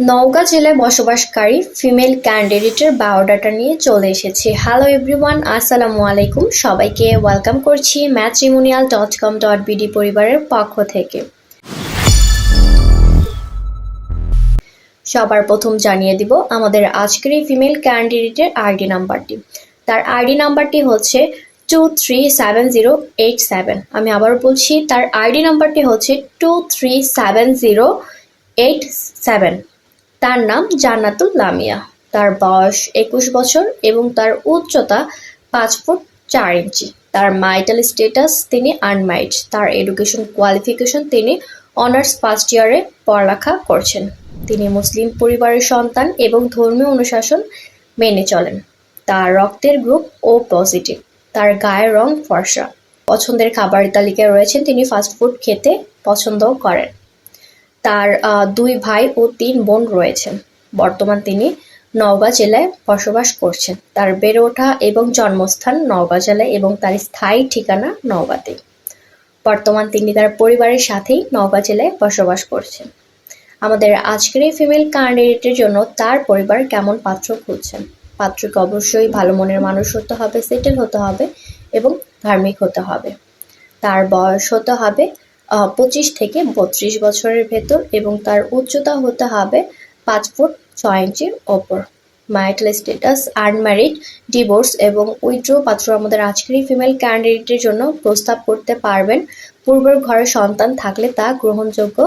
নওগাঁ জেলায় বসবাসকারী ফিমেল ক্যান্ডিডেটের বায়োডাটা নিয়ে চলে এসেছি। হ্যালো এভরিওয়ান, আসসালামু আলাইকুম। সবাইকে ওয়েলকাম করছি matrimonial.com.bd পরিবারের পক্ষ থেকে। সবার প্রথম জানিয়ে দিব আমাদের আজকের এই ফিমেল ক্যান্ডিডেটের আইডি নাম্বারটি। তার আইডি নাম্বারটি হচ্ছে 237087। আমি আবার বলছি, তার আইডি নাম্বারটি হচ্ছে 237087। তার নাম জান্নাতুল লামিয়া। তার বয়স 21 বছর এবং তার উচ্চতা 5 ফুট 4 ইঞ্চি। তার ম্যারিটাল স্ট্যাটাস তিনি আনম্যারিড। তার এডুকেশন কোয়ালিফিকেশন তিনি অনার্স ফার্স্ট ইয়ারে পড়ালেখা করছেন। তিনি মুসলিম পরিবারের সন্তান এবং ধর্মীয় অনুশাসন মেনে চলেন। তার রক্তের গ্রুপ ও পজিটিভ। তার গায়ের রং ফর্সা। পছন্দের খাবারের তালিকায় রয়েছেন তিনি ফাস্ট ফুড খেতে পছন্দ করেন। তার 2 ভাই ও 3 বোন রয়েছেন। বর্তমান তিনি নওগাঁ জেলায় বসবাস করছেন। তার বেড়ে ওঠা এবং জন্মস্থান নওগাঁ জেলায় এবং তার স্থায়ী ঠিকানা নওগাঁতে। বর্তমান তিনি তার পরিবারের সাথেই নওগাঁ জেলায় বসবাস করছেন। আমাদের আজকের এই ফিমেল ক্যান্ডিডেটের জন্য তার পরিবার কেমন পাত্র খুঁজছেন। পাত্রকে অবশ্যই ভালো মনের মানুষ হতে হবে, সেটেল হতে হবে এবং ধার্মিক হতে হবে। তার বয়স হতে হবে 25 থেকে 32 বছরের ভেতর এবং তার উচ্চতা হতে হবে 5 ফুট 6 ইঞ্চির ওপর। ম্যারিটাল স্ট্যাটাস আনম্যারিড, ডিভোর্স এবং উইথড্র পাত্র আমাদের আজকের এই ফিমেল ক্যান্ডিডেটের জন্য প্রস্তাব করতে পারবেন। পূর্বের ঘরে সন্তান থাকলে তা গ্রহণযোগ্য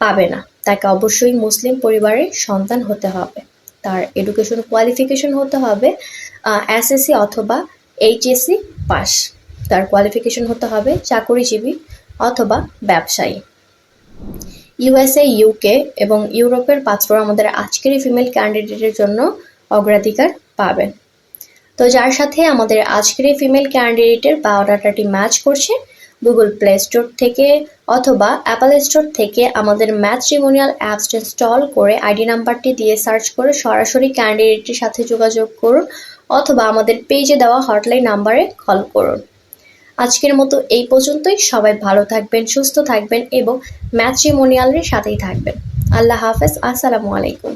পাবে না। তাকে অবশ্যই মুসলিম পরিবারের সন্তান হতে হবে। তার এডুকেশন কোয়ালিফিকেশন হতে হবে এসএসসি অথবা এইচএসসি পাস। তার কোয়ালিফিকেশন হতে হবে চাকরিজীবী অথবা ব্যবসায়ী। ইউএসএ, ইউকে এবং ইউরোপের পাত্র আমাদের আজকের এই ফিমেল ক্যান্ডিডেটের জন্য অগ্রাধিকার পাবেন। তো যার সাথে আমাদের আজকের এই ফিমেল ক্যান্ডিডেটের বায়োডাটাটি ম্যাচ করছে, গুগল প্লে স্টোর থেকে অথবা অ্যাপল স্টোর থেকে আমাদের ম্যাট্রিমোনিয়াল অ্যাপসটি ইনস্টল করে আইডি নাম্বারটি দিয়ে সার্চ করে সরাসরি ক্যান্ডিডেটের সাথে যোগাযোগ করুন অথবা আমাদের পেজে দেওয়া হটলাইন নাম্বারে কল করুন। আজকের মতো এই পর্যন্তই। সবাই ভালো থাকবেন, সুস্থ থাকবেন এবং ম্যাট্রিমোনিয়ালের সাথেই থাকবেন। আল্লাহ হাফেজ, আসসালামু আলাইকুম।